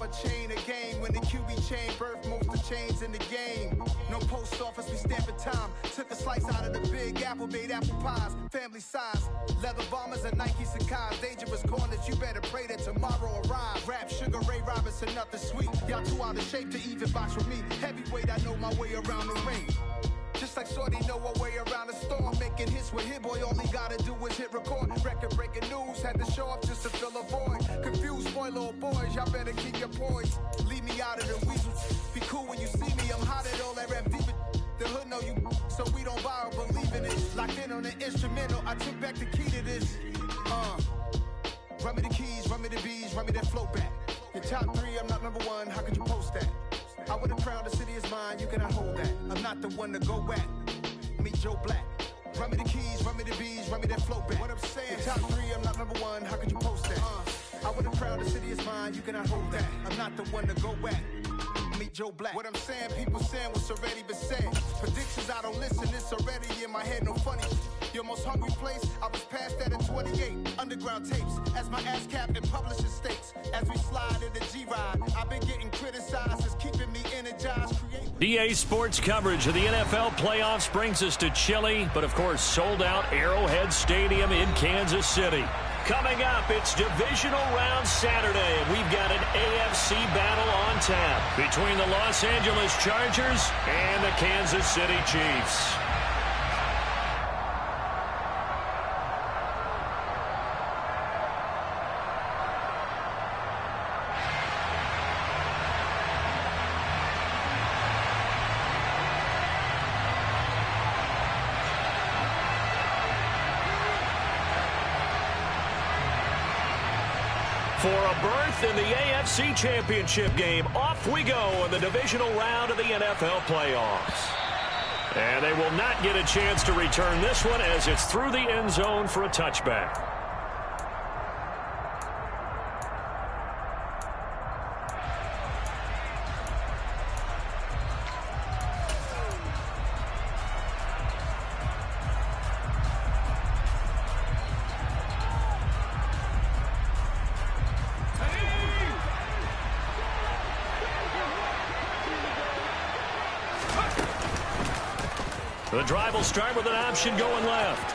a chain of game. When the QB chain birthed most of chains in the game. No post office, we stamping time. Took a slice out of the big apple, made apple pies. Family size, leather bombers and Nike Sacai's. Dangerous corners, you better pray that tomorrow arrives. Rap, Sugar Ray Robinson, nothing sweet. Y'all too out of shape to even box with me. Heavyweight, I know my way around the ring. Just like Shorty know her way around the storm. Making hits with Hit Boy, all he gotta do is hit record. Record-breaking news, had to show up just to fill a void. Confused, spoiled little boys, y'all better keep your poise. Leave me out of the weasels. Be cool when you see me, I'm hot at all that rap deep. The hood know you, so we don't borrow, believe in it. Locked in on the instrumental, I took back the key to this. Run me the keys, run me the bees, run me that flow back. Your top three, I'm not number one, how could you post that? I would have crowned the city is mine, you cannot hold that. I'm not the one to go at. Meet Joe Black. Run me the keys, run me the bees, run me that flow back. What I'm saying, your top three, I'm not number one, how could you post that? I would have crowned the city is mine, you cannot hold that. I'm not the one to go at. Meet Joe Black. What I'm saying, people saying what's already been said. Predictions, I don't listen, it's already in my head, no funny. Your most hungry place, I was past that at 28. Underground tapes, as my ass cap in publishing states. As we slide in the G-Ride, I've been getting criticized, it's keeping me energized. DA Sports coverage of the NFL playoffs brings us to chilly, but of course sold out Arrowhead Stadium in Kansas City. Coming up, it's Divisional Round Saturday, and we've got an AFC battle on tap between the Los Angeles Chargers and the Kansas City Chiefs. For a berth in the AFC Championship game, off we go in the divisional round of the NFL playoffs. And they will not get a chance to return this one as it's through the end zone for a touchback. The drive will start with an option going left.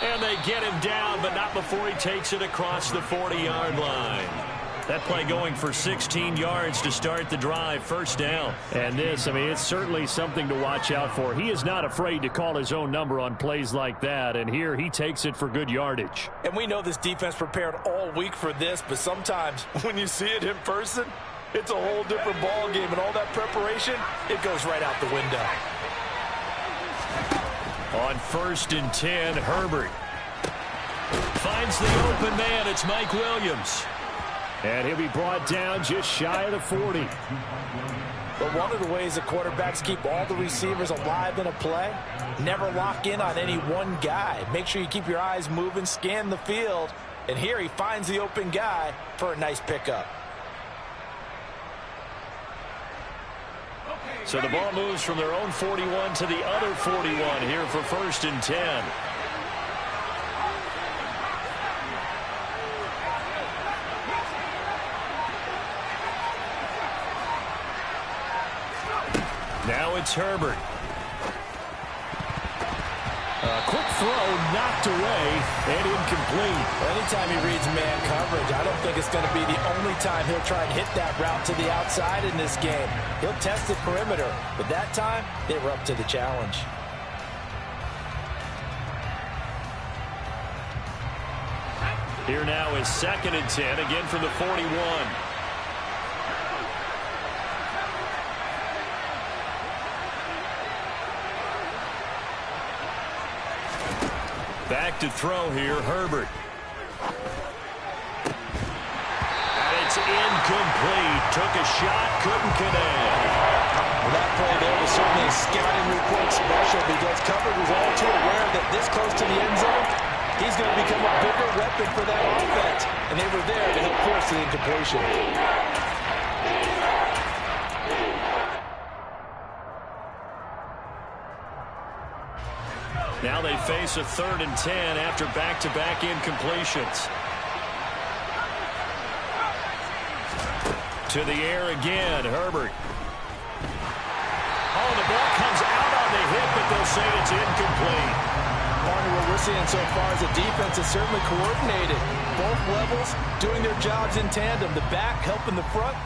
And they get him down, but not before he takes it across the 40-yard line. That play going for 16 yards to start the drive, first down. And this, I mean, it's certainly something to watch out for. He is not afraid to call his own number on plays like that, and here he takes it for good yardage. And we know this defense prepared all week for this, but sometimes when you see it in person, it's a whole different ball game, and all that preparation, it goes right out the window. On 1st and 10, Herbert finds the open man. It's Mike Williams. And he'll be brought down just shy of the 40. But one of the ways the quarterbacks keep all the receivers alive in a play, never lock in on any one guy. Make sure you keep your eyes moving, scan the field. And here he finds the open guy for a nice pickup. So the ball moves from their own 41 to the other 41 here for 1st and 10. Now it's Herbert. Quick throw, knocked away, and incomplete. Anytime he reads man coverage, I don't think it's going to be the only time he'll try and hit that route to the outside in this game. He'll test the perimeter, but that time, they were up to the challenge. Here now is 2nd and 10, again from the 41. Back to throw here, Herbert. And it's incomplete. Took a shot, couldn't connect. Well, that play there was certainly a scouting report special because coverage was all too aware that this close to the end zone, he's going to become a bigger weapon for that offense. And they were there to help force the incompletion. Now they face a 3rd and 10 after back-to-back incompletions. To the air again, Herbert. Oh, the ball comes out on the hit, but they'll say it's incomplete. Partner, what we're seeing so far is the defense is certainly coordinated. Both levels doing their jobs in tandem. The back helping the front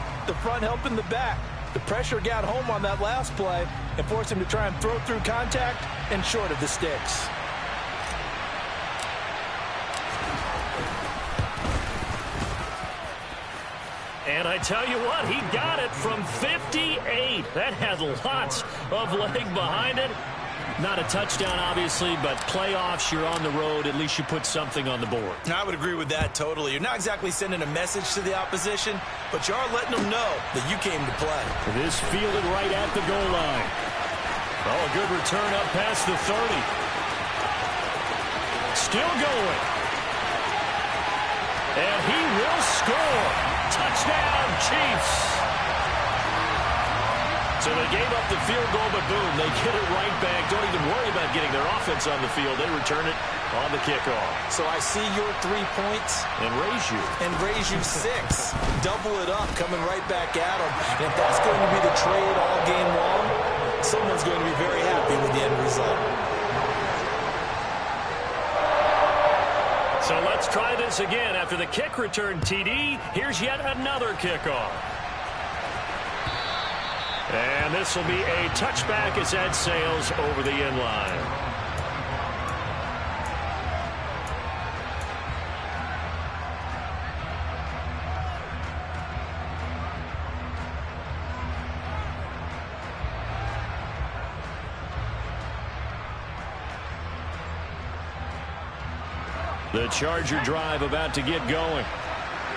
helping the back. The pressure got home on that last play and forced him to try and throw through contact and short of the sticks. And I tell you what, he got it from 58. That had lots of leg behind it. Not a touchdown, obviously, but playoffs, you're on the road. At least you put something on the board. I would agree with that totally. You're not exactly sending a message to the opposition, but you are letting them know that you came to play. It is fielded right at the goal line. Oh, a good return up past the 30. Still going. And he will score. Touchdown, Chiefs. So they gave up the field goal, but boom, they get it right back. Don't even worry about getting their offense on the field. They return it on the kickoff. So I see your 3 points. And raise you 6. Double it up, coming right back at them. And if that's going to be the trade all game long, someone's going to be very happy with the end result. So let's try this again. After the kick return TD, here's yet another kickoff. And this will be a touchback as that sails over the end line. The Charger drive about to get going.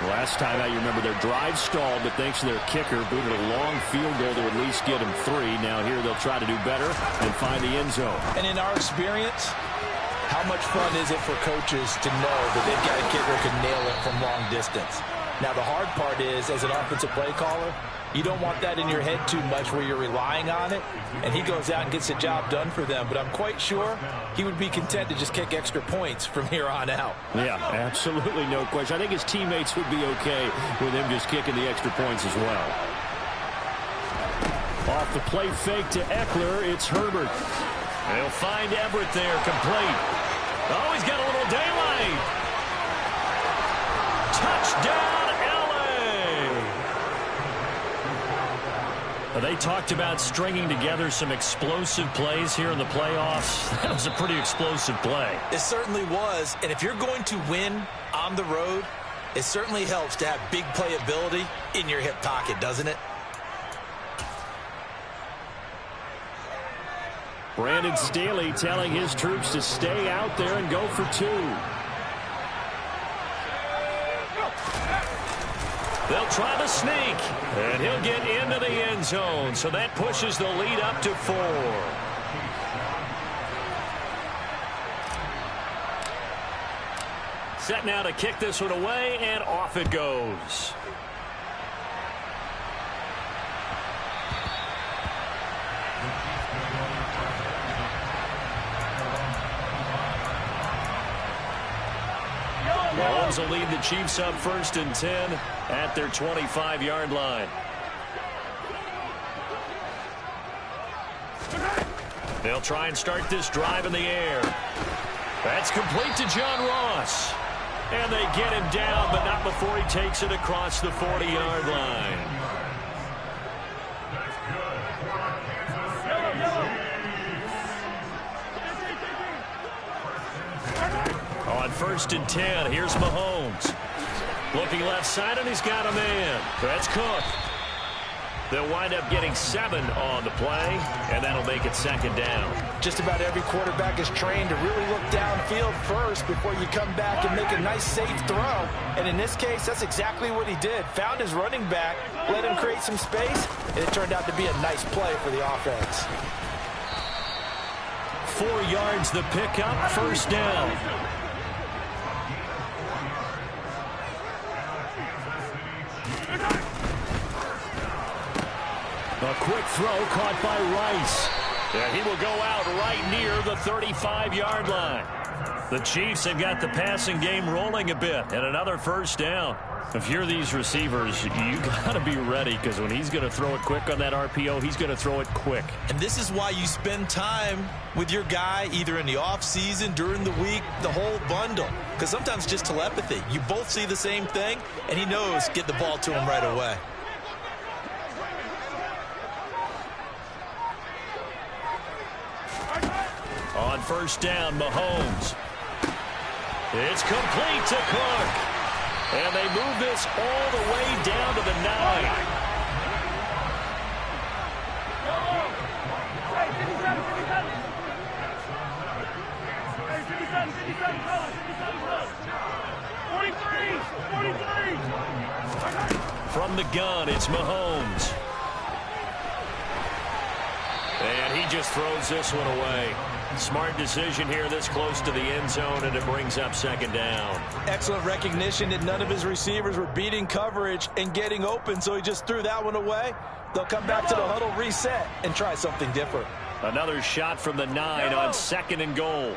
Last time out, you remember their drive stalled, but thanks to their kicker, booted a long field goal to at least get them 3. Now here they'll try to do better and find the end zone. And in our experience, how much fun is it for coaches to know that they've got a kicker who can nail it from long distance? Now the hard part is, as an offensive play caller, you don't want that in your head too much where you're relying on it, and he goes out and gets the job done for them. But I'm quite sure he would be content to just kick extra points from here on out. Yeah, absolutely no question. I think his teammates would be okay with him just kicking the extra points as well. Off the play fake to Eckler, it's Herbert. They'll find Everett there, complete. Oh, he's got a little daylight. Touchdown! They talked about stringing together some explosive plays here in the playoffs. That was a pretty explosive play. It certainly was. And if you're going to win on the road, it certainly helps to have big playability in your hip pocket, doesn't it? Brandon Staley telling his troops to stay out there and go for 2. They'll try the sneak, and he'll get into the end zone. So that pushes the lead up to 4. Set now to kick this one away, and off it goes. Mahomes will lead the Chiefs up 1st and 10 at their 25-yard line. They'll try and start this drive in the air. That's complete to John Ross. And they get him down, but not before he takes it across the 40-yard line. On 1st and 10, here's Mahomes. Looking left side, and he's got a man. That's Cook. They'll wind up getting 7 on the play, and that'll make it 2nd down. Just about every quarterback is trained to really look downfield first before you come back and make a nice, safe throw. And in this case, that's exactly what he did. Found his running back, let him create some space, and it turned out to be a nice play for the offense. 4 yards the pickup, 1st down. A quick throw caught by Rice. And he will go out right near the 35-yard line. The Chiefs have got the passing game rolling a bit, and another 1st down. If you're these receivers, you got to be ready, because when he's going to throw it quick on that RPO, he's going to throw it quick. And this is why you spend time with your guy either in the offseason, during the week, the whole bundle. Because sometimes just telepathy. You both see the same thing, and he knows get the ball to him right away. On first down, Mahomes. It's complete to Clark. And they move this all the way down to the 9. From the gun, it's Mahomes. And he just throws this one away. Smart decision here this close to the end zone, and it brings up second down. Excellent recognition that none of his receivers were beating coverage and getting open, so he just threw that one away. They'll come back to the huddle, reset, and try something different. Another shot from the 9 on second and goal.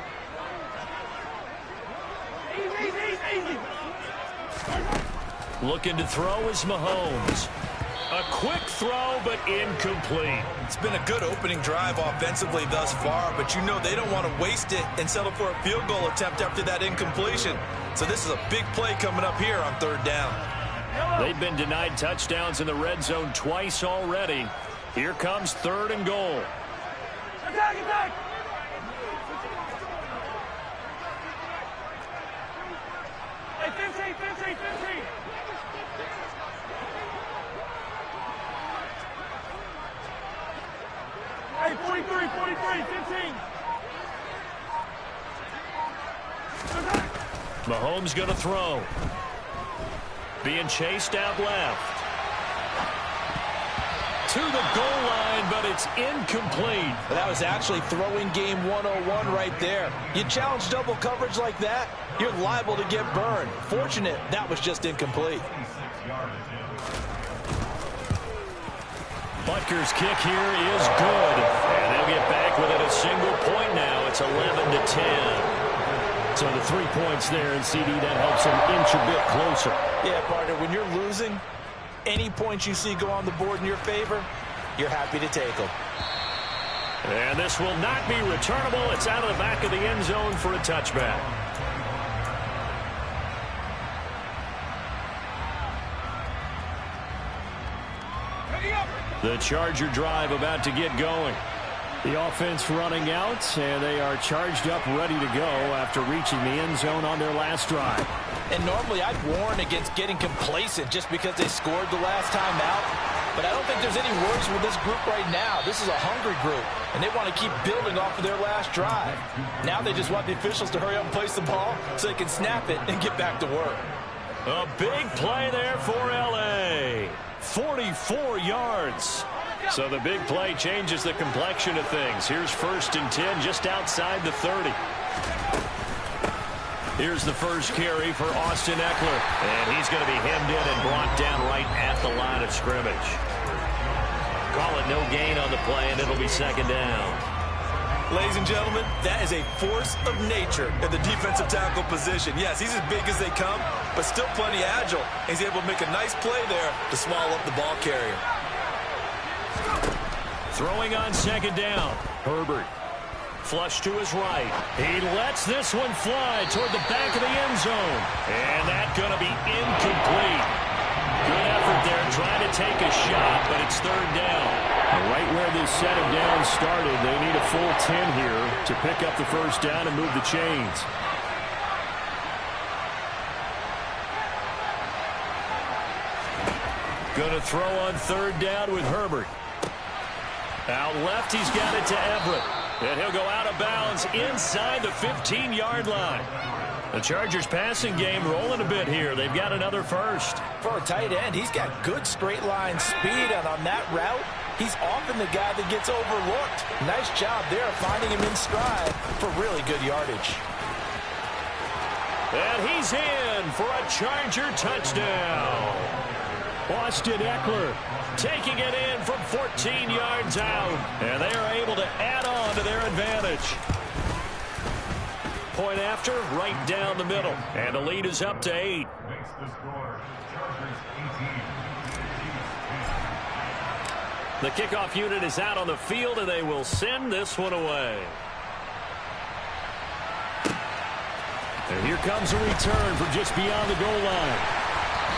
Looking to throw is Mahomes. A quick throw, but incomplete. It's been a good opening drive offensively thus far, but you know they don't want to waste it and settle for a field goal attempt after that incompletion. So this is a big play coming up here on third down. They've been denied touchdowns in the red zone twice already. Here comes third and goal. Attack, attack! Hey, 15. Hey, 43, 15. Mahomes going to throw. Being chased out left. To the goal line, but it's incomplete. That was actually throwing game 101 right there. You challenge double coverage like that, you're liable to get burned. Fortunate that was just incomplete. Butker's kick here is good. And they'll get back within a single point now. It's 11-10. So the 3 points there, and CD, that helps them inch a bit closer. Yeah, partner, when you're losing, any points you see go on the board in your favor, you're happy to take them. And this will not be returnable. It's out of the back of the end zone for a touchback. The Charger drive about to get going. The offense running out, and they are charged up, ready to go after reaching the end zone on their last drive. And normally I'd warn against getting complacent just because they scored the last time out. But I don't think there's any worries with this group right now. This is a hungry group, and they want to keep building off of their last drive. Now they just want the officials to hurry up and place the ball so they can snap it and get back to work. A big play there for L.A. 44 yards. So the big play changes the complexion of things. Here's first and 10 just outside the 30. Here's the first carry for Austin Eckler. And he's going to be hemmed in and brought down right at the line of scrimmage. Call it no gain on the play, and it'll be second down. Ladies and gentlemen, that is a force of nature at the defensive tackle position. Yes, he's as big as they come, but still plenty agile. He's able to make a nice play there to swallow up the ball carrier. Throwing on second down. Herbert. Flush to his right. He lets this one fly toward the back of the end zone. And that's going to be incomplete. Good effort there trying to take a shot, but it's third down. Right where this set of downs started, they need a full 10 here to pick up the first down and move the chains. Going to throw on third down with Herbert. Out left, he's got it to Everett. And he'll go out of bounds inside the 15-yard line. The Chargers passing game rolling a bit here. They've got another first. For a tight end, he's got good straight line speed, and on that route, he's often the guy that gets overlooked. Nice job there finding him in stride for really good yardage. And he's in for a Charger touchdown. Austin Eckler taking it in from 14 yards out. And they are able to add on to their advantage. Point after, right down the middle. And the lead is up to 8. The kickoff unit is out on the field, and they will send this one away. And here comes a return from just beyond the goal line.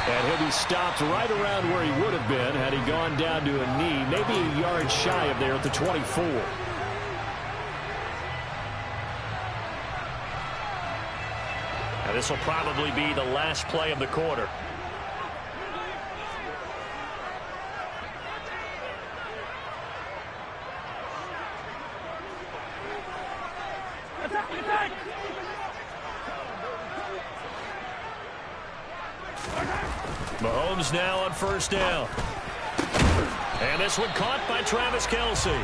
And he'll be stopped right around where he would have been had he gone down to a knee, maybe a yard shy of there at the 24. Now this will probably be the last play of the quarter. Mahomes now on first down. And this one caught by Travis Kelce.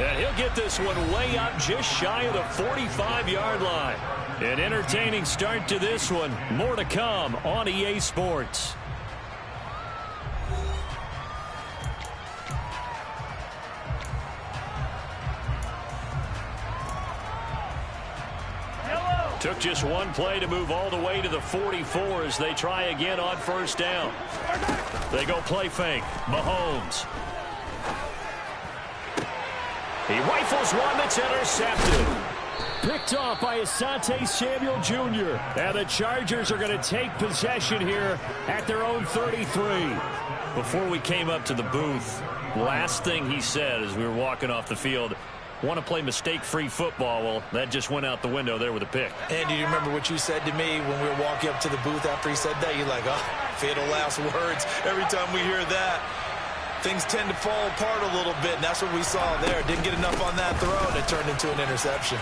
And he'll get this one way up just shy of the 45-yard line. An entertaining start to this one. More to come on EA Sports. Took just one play to move all the way to the 44 as they try again on first down. They go play fake. Mahomes. He rifles one that's intercepted. Picked off by Asante Samuel Jr. And the Chargers are going to take possession here at their own 33. Before we came up to the booth, last thing he said as we were walking off the field, want to play mistake-free football. Well, that just went out the window there with a pick. And do you remember what you said to me when we were walking up to the booth after he said that? You're like, oh, fatal last words. Every time we hear that, things tend to fall apart a little bit, and that's what we saw there. Didn't get enough on that throw, and it turned into an interception.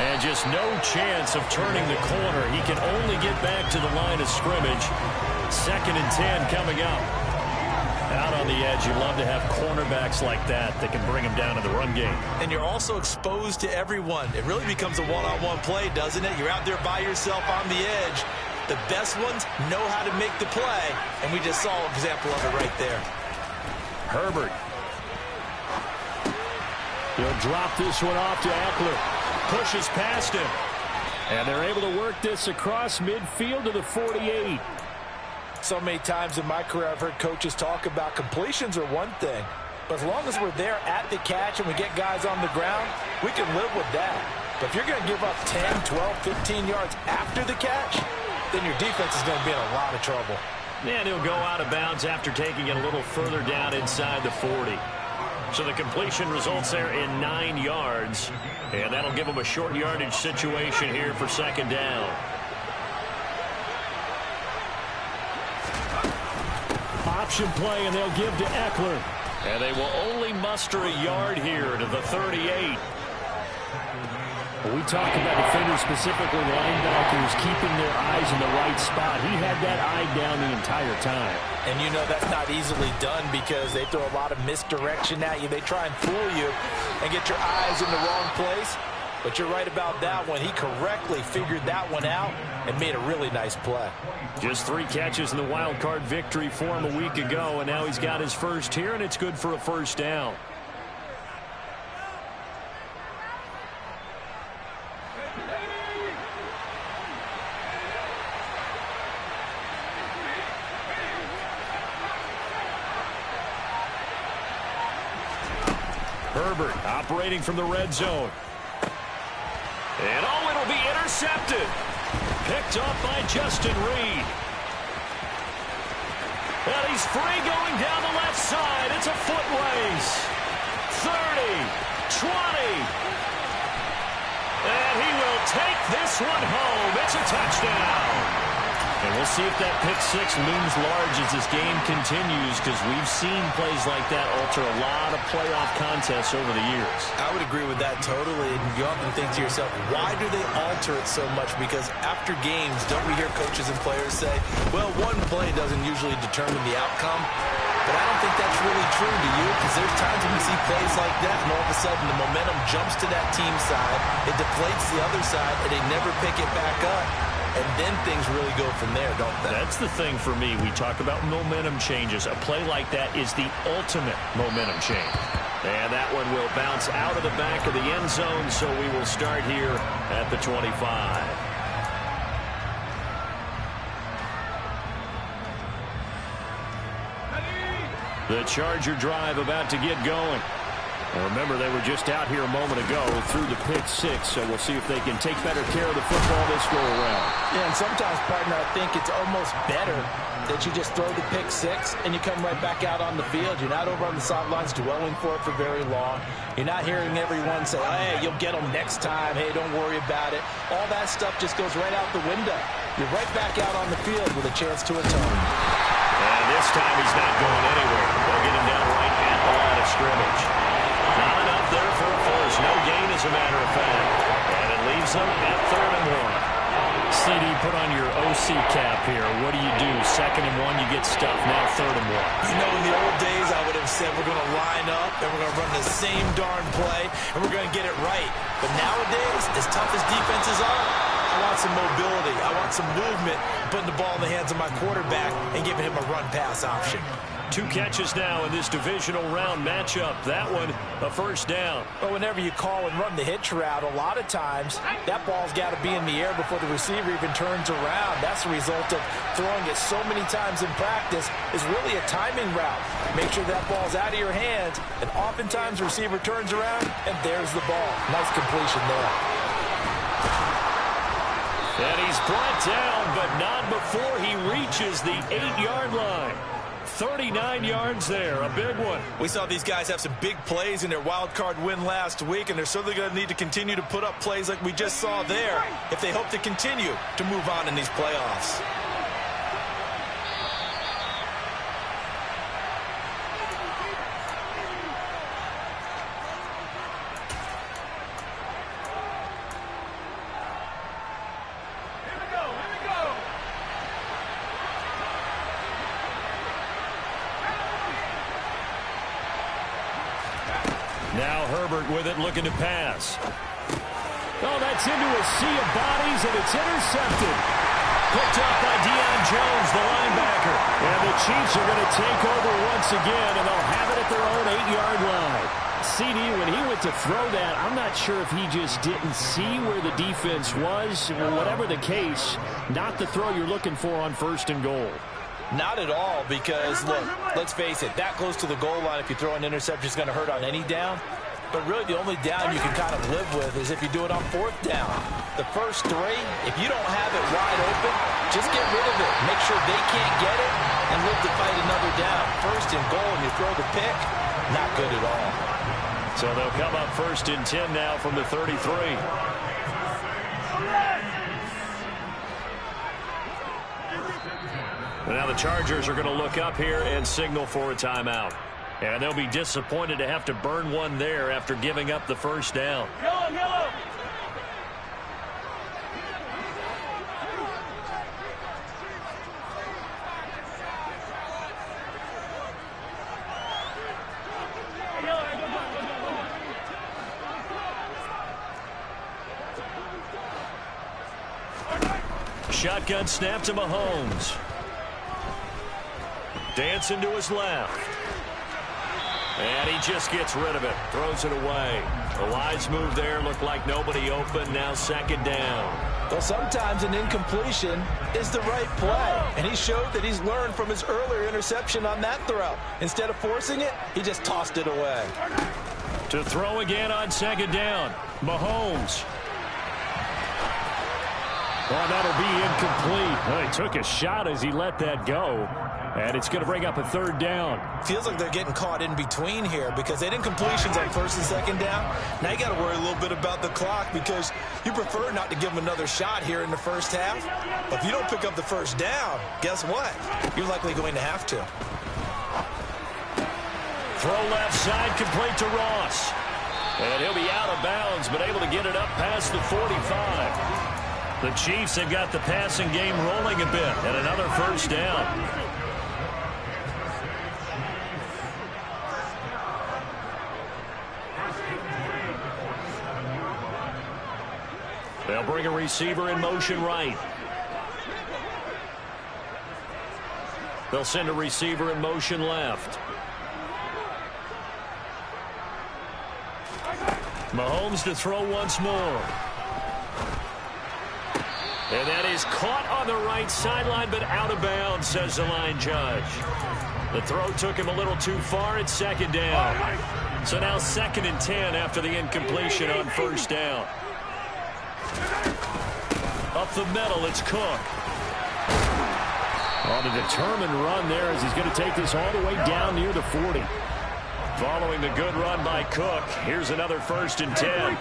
And just no chance of turning the corner. He can only get back to the line of scrimmage. 2nd and 10 coming up. Out on the edge, you love to have cornerbacks like that that can bring them down to the run game. And you're also exposed to everyone. It really becomes a one-on-one play, doesn't it? You're out there by yourself on the edge. The best ones know how to make the play, and we just saw an example of it right there. Herbert. He'll drop this one off to Eckler. Pushes past him. And they're able to work this across midfield to the 48. So many times in my career, I've heard coaches talk about completions are one thing, but as long as we're there at the catch and we get guys on the ground, we can live with that. But if you're going to give up 10, 12, 15 yards after the catch, then your defense is going to be in a lot of trouble. And he'll go out of bounds after taking it a little further down inside the 40. So the completion results there in 9 yards, and that'll give them a short yardage situation here for 2nd down. Option play, and they'll give to Eckler. And they will only muster a yard here to the 38. We talk about defenders, specifically linebackers, keeping their eyes in the right spot. He had that eye down the entire time. And you know that's not easily done because they throw a lot of misdirection at you. They try and fool you and get your eyes in the wrong place. But you're right about that one. He correctly figured that one out and made a really nice play. Just 3 catches in the wild card victory for him a week ago, and now he's got his first here, and it's good for a first down. Herbert operating from the red zone. And oh, it'll be intercepted. Picked off by Justin Reed. And he's free going down the left side. It's a foot race. 30, 20. And he will take this one home. It's a touchdown. And we'll see if that pick 6 looms large as this game continues, because we've seen plays like that alter a lot of playoff contests over the years. I would agree with that totally. And you often think to yourself, why do they alter it so much? Because after games, don't we hear coaches and players say, well, one play doesn't usually determine the outcome? But I don't think that's really true, do you? Because there's times when we see plays like that, and all of a sudden the momentum jumps to that team side, it deflates the other side, and they never pick it back up. And then things really go from there, don't they? That's the thing for me. We talk about momentum changes. A play like that is the ultimate momentum change. And that one will bounce out of the back of the end zone, so we will start here at the 25. The Charger drive about to get going. And remember, they were just out here a moment ago through the pick six, so we'll see if they can take better care of the football this go-around. Yeah, and sometimes, partner, I think it's almost better that you just throw the pick six and you come right back out on the field. You're not over on the sidelines dwelling for it for very long. You're not hearing everyone say, hey, you'll get them next time. Hey, don't worry about it. All that stuff just goes right out the window. You're right back out on the field with a chance to atone. And this time he's not going anywhere. They'll get him down right at the line of scrimmage. Not enough there for a first. No gain, as a matter of fact. And it leaves them at 3rd and 1. CD, put on your OC cap here. What do? 2nd and 1, you get stuffed. Now 3rd and 1. You know, in the old days, I would have said we're going to line up and we're going to run the same darn play and we're going to get it right. But nowadays, as tough as defenses are, I want some mobility. I want some movement, putting the ball in the hands of my quarterback and giving him a run-pass option. 2 catches now in this divisional round matchup. That one, a first down. But whenever you call and run the hitch route, a lot of times that ball's got to be in the air before the receiver even turns around. That's the result of throwing it so many times in practice is really a timing route. Make sure that ball's out of your hands, and oftentimes the receiver turns around, and there's the ball. Nice completion there. And he's brought down, but not before he reaches the 8-yard line. 39 yards there, a big one. We saw these guys have some big plays in their wild card win last week, and they're certainly going to need to continue to put up plays like we just saw there if they hope to continue to move on in these playoffs. Now Herbert with it, looking to pass. Oh, that's into a sea of bodies, and it's intercepted. Picked up by Deion Jones, the linebacker. And the Chiefs are going to take over once again, and they'll have it at their own 8-yard line. CD, when he went to throw that, I'm not sure if he just didn't see where the defense was. Whatever the case, not the throw you're looking for on 1st and goal. Not at all, because, look, let's face it, that close to the goal line, if you throw an interception, is going to hurt on any down. But really, the only down you can kind of live with is if you do it on 4th down. The first 3, if you don't have it wide open, just get rid of it. Make sure they can't get it and live to fight another down. 1st and goal, and you throw the pick, not good at all. So they'll come up 1st and 10 now from the 33. Now the Chargers are going to look up here and signal for a timeout. And they'll be disappointed to have to burn one there after giving up the first down. Yellow. Shotgun snap to Mahomes. Dancing to his left. And he just gets rid of it. Throws it away. The wise move there. Looked like nobody open. Now 2nd down. Well, sometimes an incompletion is the right play. And he showed that he's learned from his earlier interception on that throw. Instead of forcing it, he just tossed it away. To throw again on 2nd down. Mahomes. Well, that'll be incomplete. Well, he took a shot as he let that go. And it's going to bring up a 3rd down. Feels like they're getting caught in between here because they had incompletions on 1st and 2nd down. Now you got to worry a little bit about the clock because you prefer not to give them another shot here in the first half. But if you don't pick up the 1st down, guess what? You're likely going to have to. Throw left side, complete to Ross. And he'll be out of bounds, but able to get it up past the 45. The Chiefs have got the passing game rolling a bit, and another 1st down. They'll bring a receiver in motion right. They'll send a receiver in motion left. Mahomes to throw once more. And that is caught on the right sideline, but out of bounds, says the line judge. The throw took him a little too far. It's second down. So now 2nd and 10 after the incompletion on first down. Up the middle, it's Cook. On a determined run there as he's going to take this all the way down near the 40. Following the good run by Cook, here's another 1st and 10.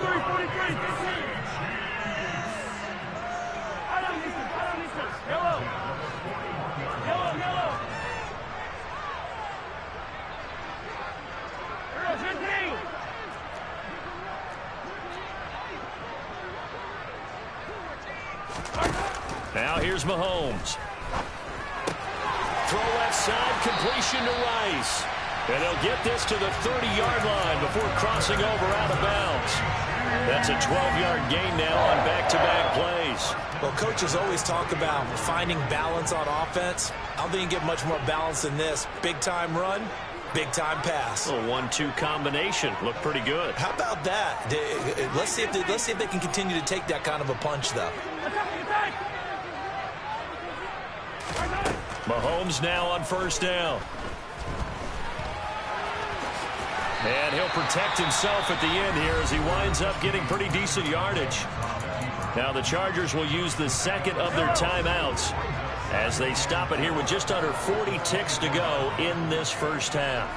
Now here's Mahomes. Throw left side, completion to Rice. And they'll get this to the 30-yard line before crossing over out of bounds. That's a 12-yard gain now on back-to-back plays. Well, coaches always talk about finding balance on offense. I don't think you can get much more balance than this. Big-time run, big-time pass. A 1-2 combination. Looked pretty good. How about that? Let's see if they can continue to take that kind of a punch, though. Mahomes now on first down. And he'll protect himself at the end here as he winds up getting pretty decent yardage. Now the Chargers will use the 2nd of their timeouts as they stop it here with just under 40 ticks to go in this first half.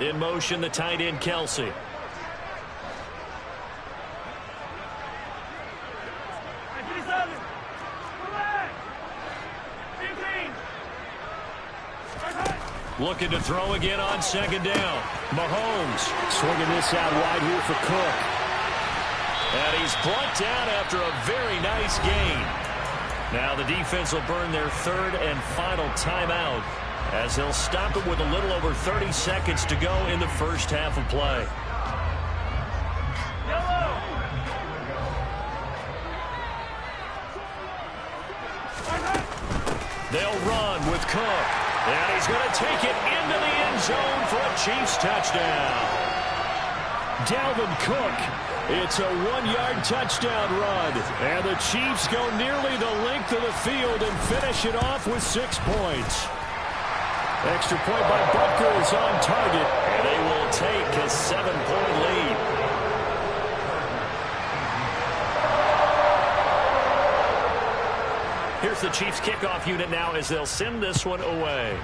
In motion, the tight end, Kelsey. Looking to throw again on 2nd down. Mahomes swinging this out wide here for Cook. And he's brought down after a very nice gain. Now the defense will burn their 3rd and final timeout as they'll stop it with a little over 30 seconds to go in the first half of play. They'll run with Cook. And he's going to take it into the end zone for a Chiefs touchdown. Dalvin Cook. It's a 1-yard touchdown run. And the Chiefs go nearly the length of the field and finish it off with 6 points. Extra point by Butker is on target. And they will take a 7-point lead. Here's the Chiefs kickoff unit now as they'll send this one away.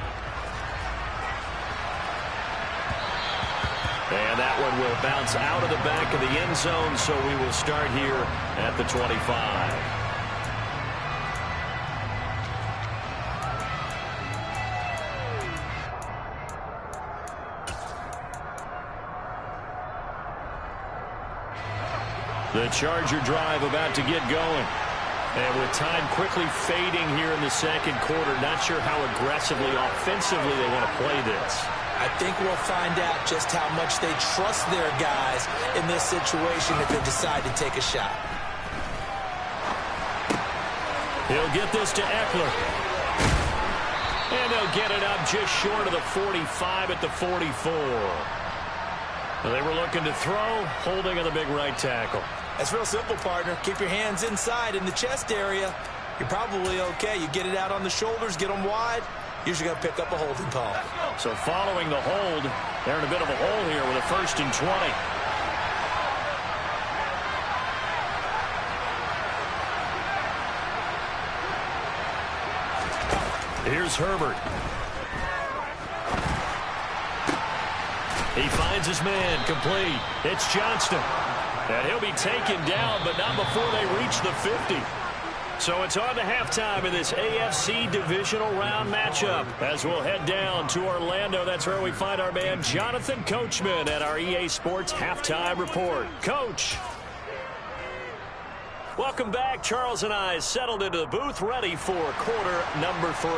And that one will bounce out of the back of the end zone, so we will start here at the 25. The Charger drive about to get going. And with time quickly fading here in the 2nd quarter, not sure how aggressively, offensively they want to play this. I think we'll find out just how much they trust their guys in this situation if they decide to take a shot. He'll get this to Eckler. And they'll get it up just short of the 45 at the 44. They were looking to throw, holding on the big right tackle. That's real simple, partner. Keep your hands inside in the chest area. You're probably okay. You get it out on the shoulders, get them wide. Usually going to pick up a holding call. So following the hold, they're in a bit of a hole here with a 1st and 20. Here's Herbert. He finds his man, complete. It's Johnston. And he'll be taken down, but not before they reach the 50. So it's on to halftime in this AFC divisional round matchup. As we'll head down to Orlando, that's where we find our man Jonathan Coachman at our EA Sports Halftime Report. Coach. Welcome back. Charles and I settled into the booth, ready for quarter number 3.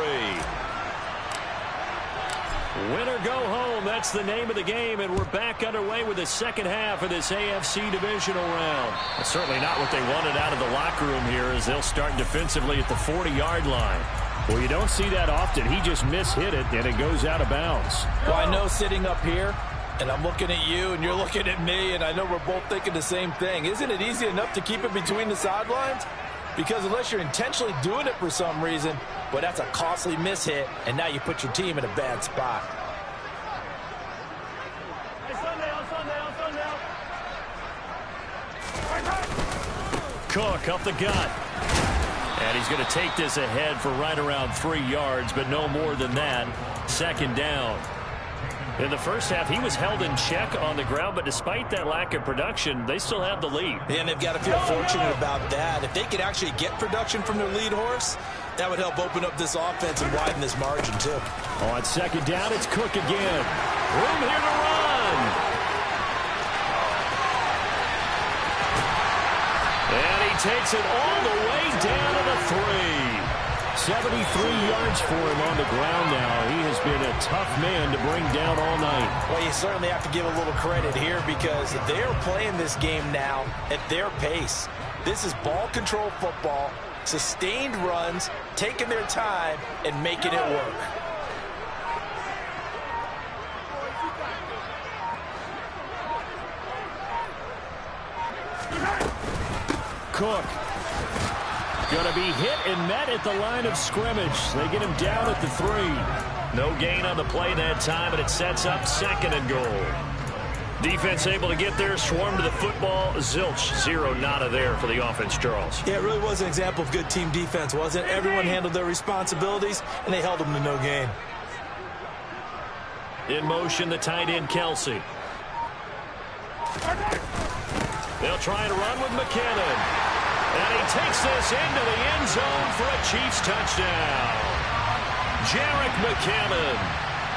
Win or go home, that's the name of the game, and we're back underway with the second half of this AFC divisional round. That's certainly not what they wanted out of the locker room here as they'll start defensively at the 40-yard line. Well, you don't see that often. He just mishit it, and it goes out of bounds. Well, I know sitting up here, And I'm looking at you, and you're looking at me, and I know we're both thinking the same thing. Isn't it easy enough to keep it between the sidelines? Because unless you're intentionally doing it for some reason, but that's a costly mishit, and now you put your team in a bad spot. Cook up the gut. And he's going to take this ahead for right around 3 yards, but no more than that. Second down. In the first half, he was held in check on the ground, but despite that lack of production, they still have the lead. And they've got to feel fortunate about that. If they could actually get production from their lead horse, that would help open up this offense and widen this margin, too. On second down, it's Cook again. Room here to run. And he takes it all the way down to the 3. 73 yards for him on the ground now. He has been a tough man to bring down all night. Well, you certainly have to give a little credit here because they're playing this game now at their pace. This is ball control football, sustained runs, taking their time, and making it work. Cook. Going to be hit and met at the line of scrimmage. They get him down at the 3. No gain on the play that time, but it sets up second and goal. Defense able to get there, swarm to the football. Zilch, 0 nada there for the offense, Charles. Yeah, it really was an example of good team defense, wasn't it? Everyone handled their responsibilities, and they held them to no gain. In motion, the tight end, Kelsey. They'll try and run with McKinnon. And he takes this into the end zone for a Chiefs touchdown. Jerick McKinnon,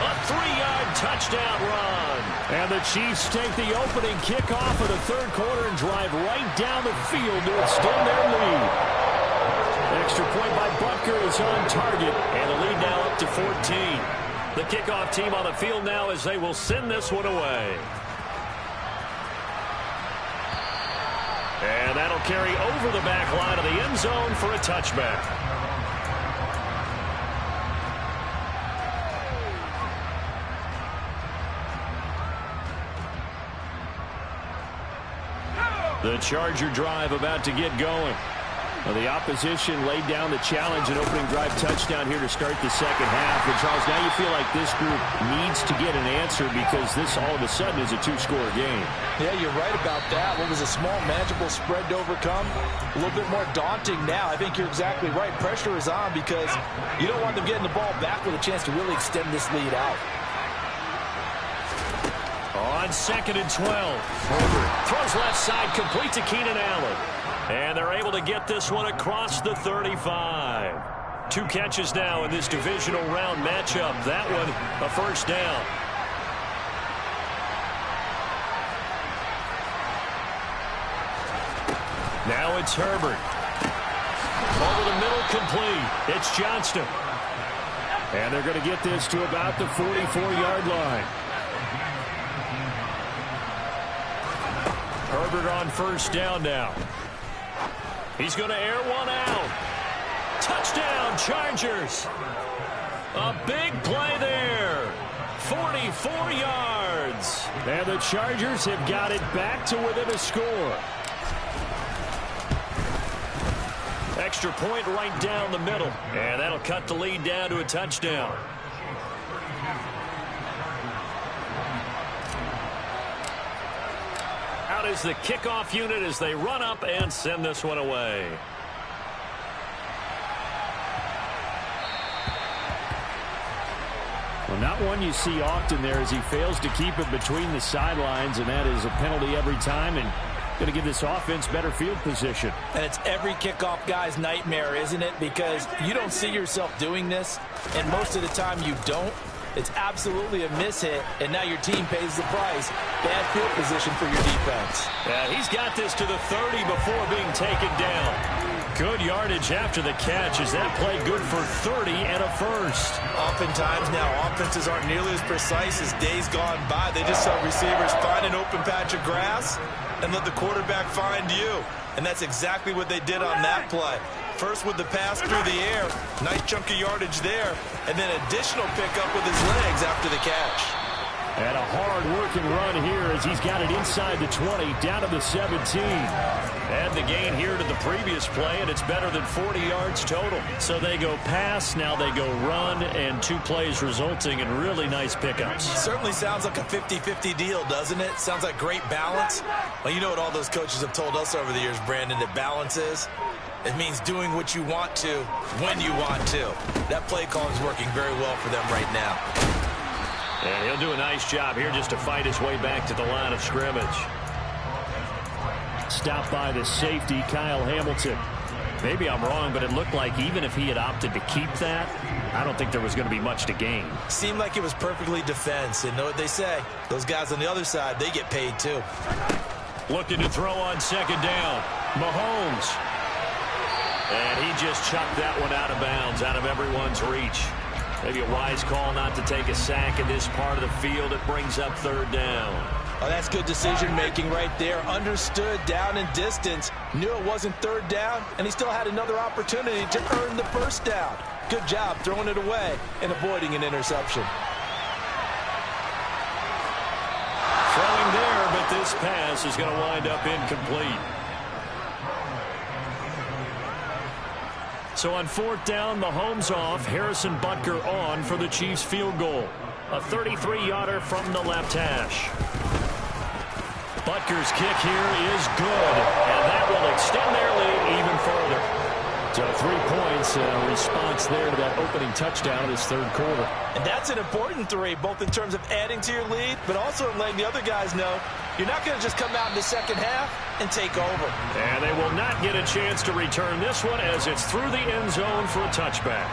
a 3-yard touchdown run. And the Chiefs take the opening kickoff of the third quarter and drive right down the field to extend their lead. Extra point by Butker is on target, and the lead now up to 14. The kickoff team on the field now as they will send this one away. And that'll carry over the back line of the end zone for a touchback. The Charger drive about to get going. Well, the opposition laid down the challenge and opening drive touchdown here to start the second half. And, Charles, now you feel like this group needs to get an answer because this all of a sudden is a 2-score game. Yeah, you're right about that. What was a small, manageable spread to overcome, a little bit more daunting now. I think you're exactly right. Pressure is on because you don't want them getting the ball back with a chance to really extend this lead out. On second and 12, Herbert throws left side, complete to Keenan Allen. And they're able to get this one across the 35. 2 catches now in this divisional round matchup. That one, a first down. Now it's Herbert. Over the middle, complete. It's Johnston. And they're going to get this to about the 44-yard line. Herbert on first down now. He's going to air one out. Touchdown, Chargers. A big play there. 44 yards. And the Chargers have got it back to within a score. Extra point right down the middle. And that'll cut the lead down to a touchdown. Out is the kickoff unit as they run up and send this one away. Well, not one you see often there as he fails to keep it between the sidelines, and that is a penalty every time and going to give this offense better field position. And it's every kickoff guy's nightmare, isn't it? Because you don't see yourself doing this, and most of the time you don't. It's absolutely a mishit, and now your team pays the price. Bad field position for your defense. Yeah, he's got this to the 30 before being taken down. Good yardage after the catch. Is that play good for 30 and a first? Oftentimes now, offenses aren't nearly as precise as days gone by. They just saw receivers find an open patch of grass and let the quarterback find you. And that's exactly what they did on that play. First with the pass through the air, nice chunk of yardage there, and then additional pickup with his legs after the catch. And a hard-working run here as he's got it inside the 20, down to the 17. And the gain here to the previous play, and it's better than 40 yards total. So they go pass, now they go run, and 2 plays resulting in really nice pickups. Certainly sounds like a 50-50 deal, doesn't it? Sounds like great balance. Well, you know what all those coaches have told us over the years, Brandon, that balance is? It means doing what you want to when you want to. That play call is working very well for them right now. And he'll do a nice job here just to fight his way back to the line of scrimmage. Stopped by the safety, Kyle Hamilton. Maybe I'm wrong, but it looked like even if he had opted to keep that, I don't think there was going to be much to gain. Seemed like it was perfectly defense. And know what they say? Those guys on the other side, they get paid too. Looking to throw on second down. Mahomes. And he just chucked that one out of bounds, out of everyone's reach. Maybe a wise call not to take a sack in this part of the field. It brings up third down. Oh, that's good decision-making right there. Understood down and distance. Knew it wasn't third down, and he still had another opportunity to earn the first down. Good job throwing it away and avoiding an interception. Throwing there, but this pass is going to wind up incomplete. So on fourth down, Mahomes off, Harrison Butker on for the Chiefs field goal. A 33-yarder from the left hash. Butker's kick here is good, and that will extend their lead even further. So 3 points, response there to that opening touchdown in this third quarter. And that's an important 3, both in terms of adding to your lead, but also letting the other guys know you're not going to just come out in the second half and take over. And they will not get a chance to return this one as it's through the end zone for a touchback.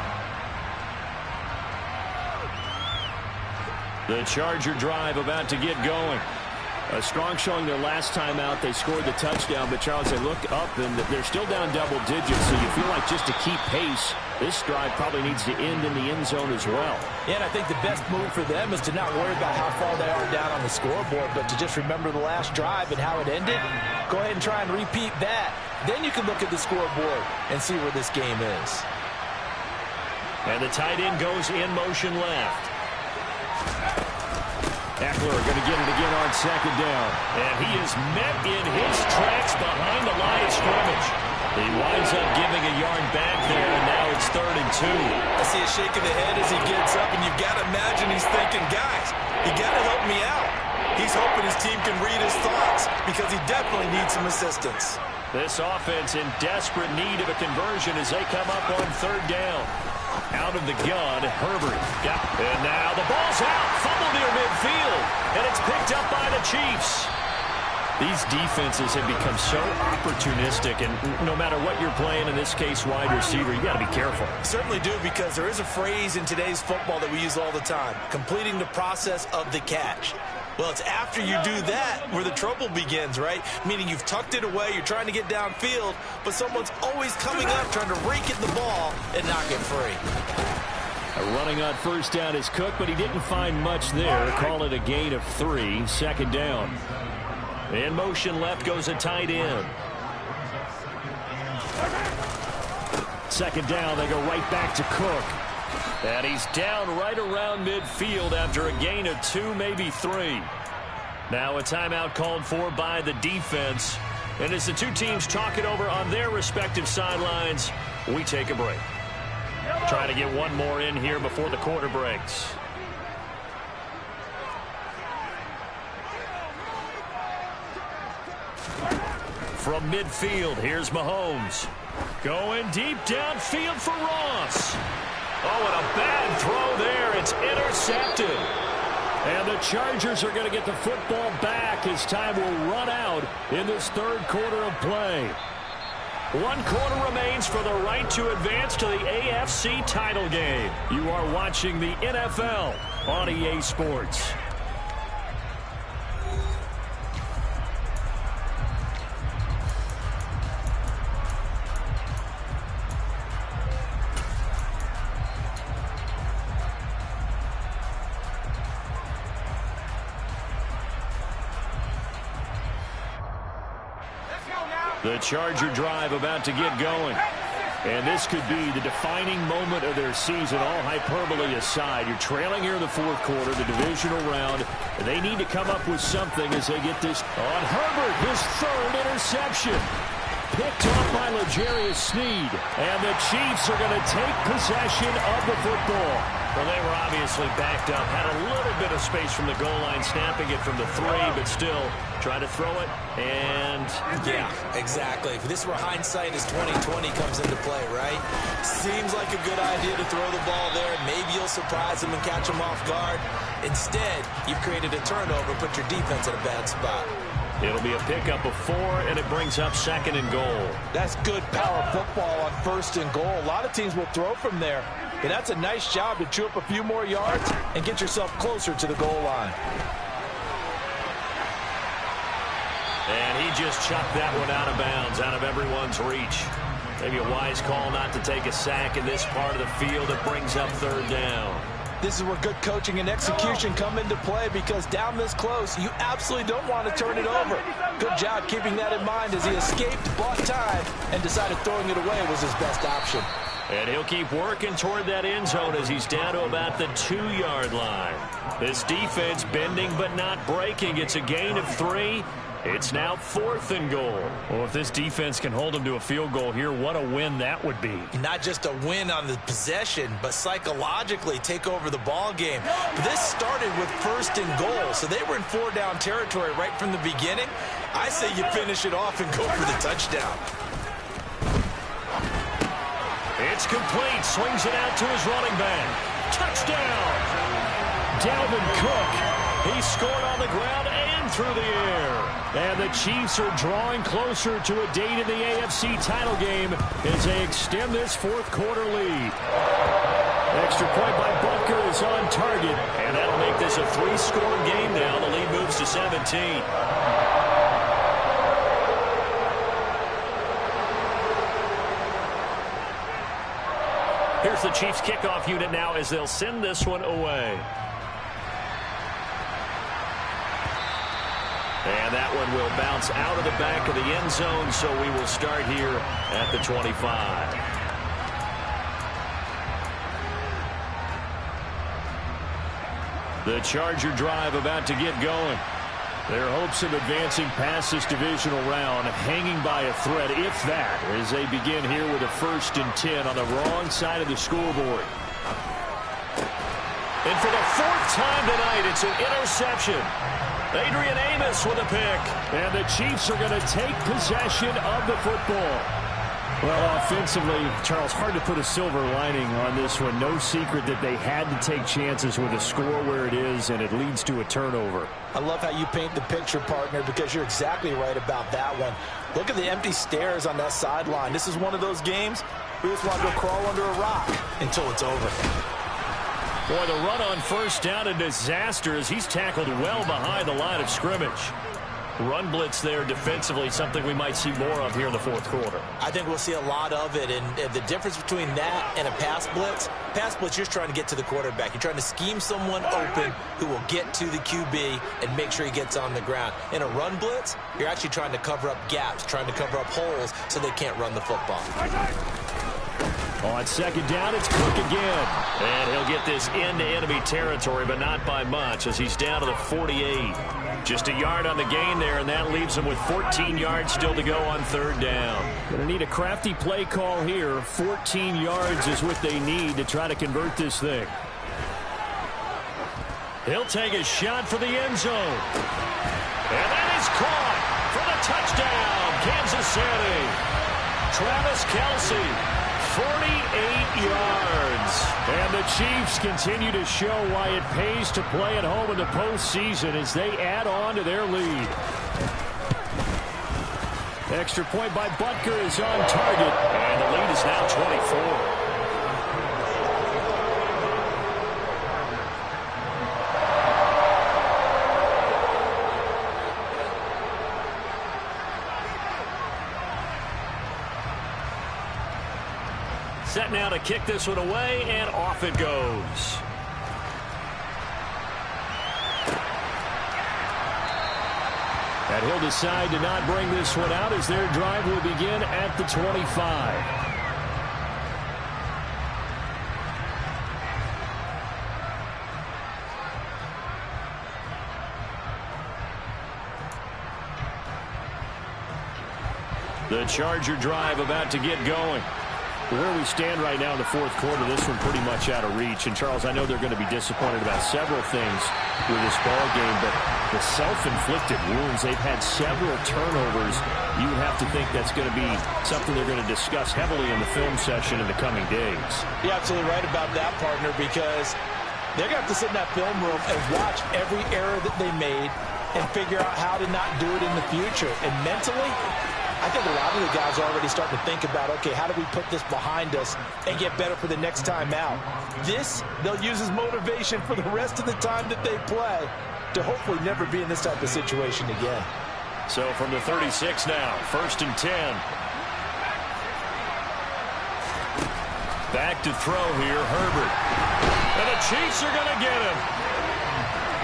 The Charger drive about to get going. A strong showing their last time out. They scored the touchdown, but Charles, they look up and they're still down double digits, so you feel like just to keep pace, this drive probably needs to end in the end zone as well. Yeah, and I think the best move for them is to not worry about how far they are down on the scoreboard, but to just remember the last drive and how it ended. Go ahead and try and repeat that. Then you can look at the scoreboard and see where this game is. And the tight end goes in motion left. Eckler going to get it again on second down. And he is met in his tracks behind the line of scrimmage. He winds up giving a yard back there, and now it's 3rd and 2. I see a shake of the head as he gets up, and you've got to imagine he's thinking, guys, you got to help me out. He's hoping his team can read his thoughts because he definitely needs some assistance. This offense in desperate need of a conversion as they come up on 3rd down. Out of the gun, Herbert. Yep. And now the ball's out. Fumble near midfield. And it's picked up by the Chiefs. These defenses have become so opportunistic, and no matter what you're playing, in this case wide receiver, you got to be careful. Certainly do, because there is a phrase in today's football that we use all the time, completing the process of the catch. Well, it's after you do that where the trouble begins, right? Meaning you've tucked it away, you're trying to get downfield, but someone's always coming up trying to rake at the ball and knock it free. Running on first down is Cook, but he didn't find much there. Call it a gain of 3, 2nd down. In motion left goes a tight end. 2nd down, they go right back to Cook. And he's down right around midfield after a gain of 2, maybe 3. Now a timeout called for by the defense. And as the two teams talk it over on their respective sidelines, we take a break. Trying to get one more in here before the quarter breaks. From midfield, here's Mahomes. Going deep downfield for Ross. Oh, and a bad throw there. It's intercepted. And the Chargers are going to get the football back as time will run out in this 3rd quarter of play. 1 quarter remains for the right to advance to the AFC title game. You are watching the NFL on EA Sports. The Charger drive about to get going. And this could be the defining moment of their season, all hyperbole aside. You're trailing here in the fourth quarter, the divisional round. And they need to come up with something as they get this on Herbert, his third interception. Picked off by L'Jarius Sneed. And the Chiefs are going to take possession of the football. Well, they were obviously backed up. Had a little bit of space from the goal line, snapping it from the 3, but still try to throw it. And yeah, exactly. This is where hindsight is 20/20 comes into play, right? Seems like a good idea to throw the ball there. Maybe you'll surprise them and catch them off guard. Instead, you've created a turnover, put your defense in a bad spot. It'll be a pickup of 4, and it brings up 2nd and goal. That's good power football on 1st and goal. A lot of teams will throw from there, but that's a nice job to chew up a few more yards and get yourself closer to the goal line. And he just chucked that one out of bounds, out of everyone's reach. Maybe a wise call not to take a sack in this part of the field. It brings up 3rd down. This is where good coaching and execution come into play, because down this close, you absolutely don't want to turn it over. Good job keeping that in mind as he escaped, bought time, and decided throwing it away was his best option. And he'll keep working toward that end zone as he's down to about the 2-yard line. This defense bending but not breaking. It's a gain of 3. It's now 4th and goal. Well, if this defense can hold them to a field goal here, what a win that would be. Not just a win on the possession, but psychologically take over the ball game. This started with 1st and goal, so they were in 4-down territory right from the beginning. I say you finish it off and go for the touchdown. It's complete. Swings it out to his running back. Touchdown! Dalvin Cook. He scored on the ground and through the air. And the Chiefs are drawing closer to a date in the AFC title game as they extend this fourth quarter lead. Extra point by Butker is on target, and that'll make this a 3-score game now. The lead moves to 17. Here's the Chiefs kickoff unit now as they'll send this one away. And that one will bounce out of the back of the end zone, so we will start here at the 25. The Charger drive about to get going. Their hopes of advancing past this divisional round hanging by a thread, if that, as they begin here with a 1st and 10 on the wrong side of the scoreboard. And for the 4th time tonight, it's an interception. Adrian Amos with a pick. And the Chiefs are going to take possession of the football. Well, offensively, Charles, hard to put a silver lining on this one. No secret that they had to take chances with a score where it is, and it leads to a turnover. I love how you paint the picture, partner, because you're exactly right about that one. Look at the empty stares on that sideline. This is one of those games we just want to go crawl under a rock until it's over. Boy, the run on 1st down, a disaster as he's tackled well behind the line of scrimmage. Run blitz there defensively, something we might see more of here in the 4th quarter. I think we'll see a lot of it, and the difference between that and a pass blitz, you're just trying to get to the quarterback. You're trying to scheme someone open who will get to the QB and make sure he gets on the ground. In a run blitz, you're actually trying to cover up gaps, trying to cover up holes so they can't run the football. On 2nd down, it's Cook again. And he'll get this into enemy territory, but not by much as he's down to the 48. Just a yard on the gain there, and that leaves him with 14 yards still to go on 3rd down. Going to need a crafty play call here. 14 yards is what they need to try to convert this thing. He'll take a shot for the end zone. And that is caught for the touchdown, Kansas City. Travis Kelce. 48 yards. And the Chiefs continue to show why it pays to play at home in the postseason as they add on to their lead. Extra point by Butker is on target. And the lead is now 24. Set now to kick this one away, and off it goes. And he'll decide to not bring this one out as their drive will begin at the 25. The Charger drive about to get going. Where we stand right now in the fourth quarter, this one pretty much out of reach. And, Charles, I know they're going to be disappointed about several things with this ball game, but the self-inflicted wounds, they've had several turnovers. You have to think that's going to be something they're going to discuss heavily in the film session in the coming days. You're absolutely right about that, partner, because they're going to have to sit in that film room and watch every error that they made and figure out how to not do it in the future. And mentally, I think a lot of the guys are already starting to think about, okay, how do we put this behind us and get better for the next time out? This, they'll use as motivation for the rest of the time that they play to hopefully never be in this type of situation again. So from the 36 now, 1st and 10. Back to throw here, Herbert. And the Chiefs are going to get him.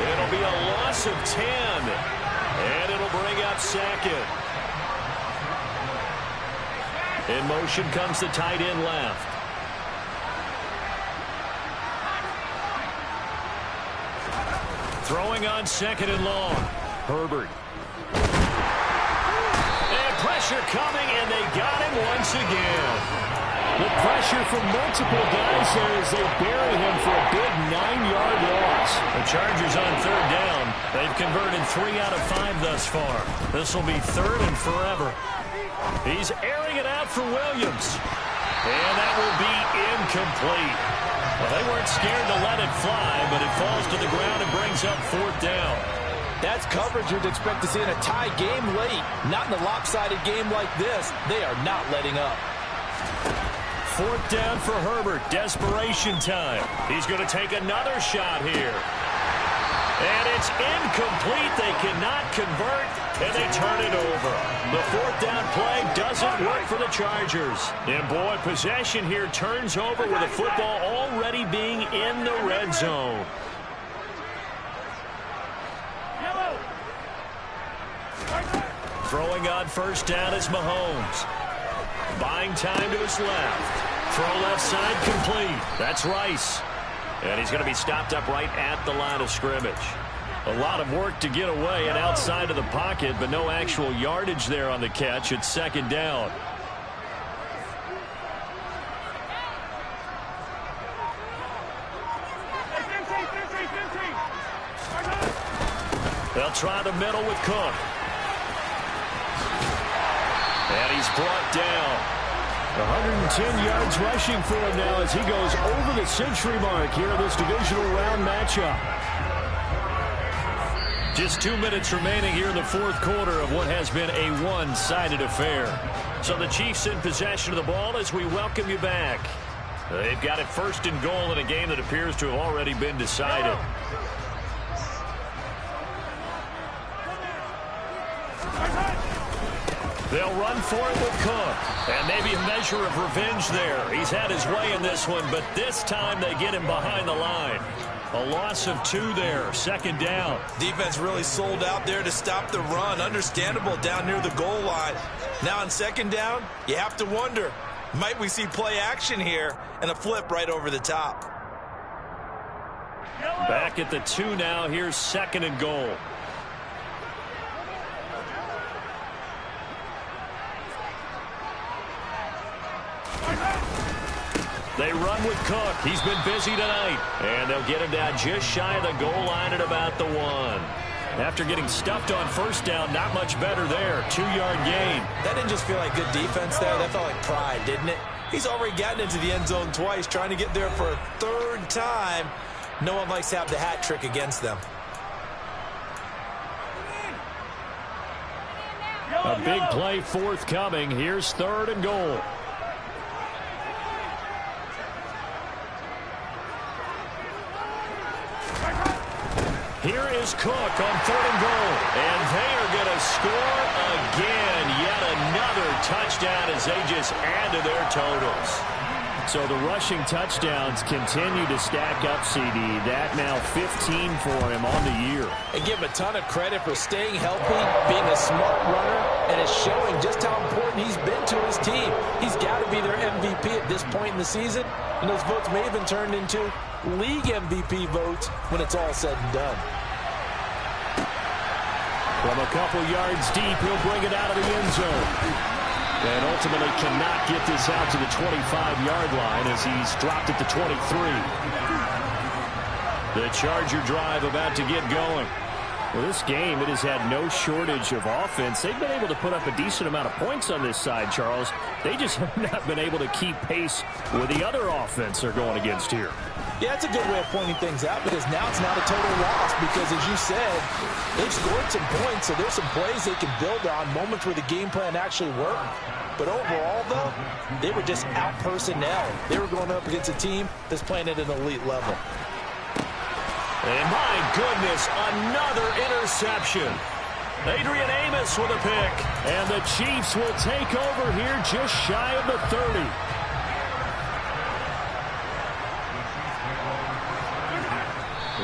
It'll be a loss of 10. And it'll bring up 2nd. In motion comes the tight end left. Throwing on 2nd and long. Herbert. And pressure coming, and they got him once again. The pressure from multiple guys there as they bury him for a big 9-yard loss. The Chargers on 3rd down. They've converted 3 out of 5 thus far. This will be 3rd and forever. He's airing it out for Williams. And that will be incomplete. Well, they weren't scared to let it fly, but it falls to the ground and brings up 4th down. That's coverage you'd expect to see in a tie game late. Not in a lopsided game like this. They are not letting up. 4th down for Herbert. Desperation time. He's going to take another shot here. And it's incomplete. They cannot convert, and they turn it over. The 4th down play doesn't work for the Chargers. And, boy, possession here turns over with the football already being in the red zone. Throwing on 1st down is Mahomes. Buying time to his left. Throw left side complete. That's Rice. And he's going to be stopped up right at the line of scrimmage. A lot of work to get away and outside of the pocket, but no actual yardage there on the catch. It's 2nd down. They'll try the middle with Cook. And he's brought down. 110 yards rushing for him now as he goes over the century mark here in this divisional round matchup. Just 2 minutes remaining here in the fourth quarter of what has been a one-sided affair. So the Chiefs in possession of the ball as we welcome you back. They've got it 1st and goal in a game that appears to have already been decided. They'll run for it with Cook. And maybe a measure of revenge there. He's had his way in this one, but this time they get him behind the line. A loss of 2 there. 2nd down. Defense really sold out there to stop the run. Understandable down near the goal line. Now on 2nd down, you have to wonder, might we see play action here and a flip right over the top? Back at the 2 now. Here's 2nd and goal. They run with Cook. He's been busy tonight. And they'll get him down just shy of the goal line at about the 1. After getting stuffed on 1st down, not much better there. 2-yard gain. That didn't just feel like good defense there. That felt like pride, didn't it? He's already gotten into the end zone twice, trying to get there for a 3rd time. No one likes to have the hat trick against them. A big play forthcoming. Here's 3rd and goal. Here is Cook on 3rd and goal. And they are going to score again. Yet another touchdown as they just add to their totals. So the rushing touchdowns continue to stack up, CD. That now 15 for him on the year. And give him a ton of credit for staying healthy, being a smart runner, and it's showing just how important he's been to his team. He's got to be their MVP at this point in the season, and those votes may have been turned into league MVP votes when it's all said and done. From a couple yards deep, he'll bring it out of the end zone. And ultimately cannot get this out to the 25-yard line as he's dropped at the 23. The Charger drive about to get going. Well, this game, it has had no shortage of offense. They've been able to put up a decent amount of points on this side, Charles. They just have not been able to keep pace with the other offense they're going against here. Yeah, it's a good way of pointing things out because now it's not a total loss because, as you said, they've scored some points, so there's some plays they can build on, moments where the game plan actually worked. But overall, though, they were just out-personnel. They were going up against a team that's playing at an elite level. And my goodness, another interception. Adrian Amos with a pick. And the Chiefs will take over here just shy of the 30.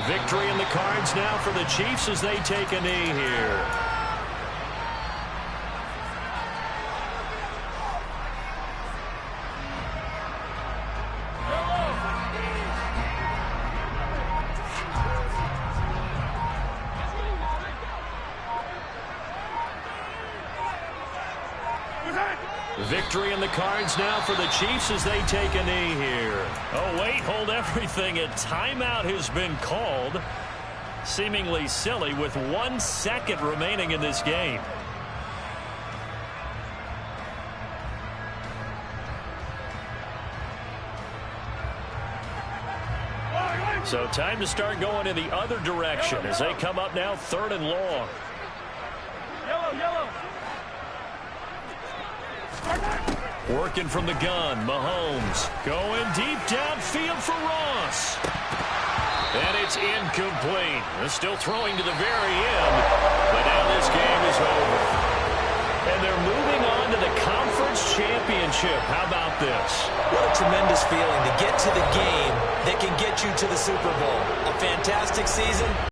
Victory in the cards now for the Chiefs as they take a knee here. Victory in the cards now for the Chiefs as they take a knee here. Oh, wait, hold everything. A timeout has been called. Seemingly silly with 1 second remaining in this game. So time to start going in the other direction as they come up now 3rd and long. Yellow. Working from the gun, Mahomes going deep downfield for Ross. And it's incomplete. They're still throwing to the very end, but now this game is over. And they're moving on to the conference championship. How about this? What a tremendous feeling to get to the game that can get you to the Super Bowl. A fantastic season.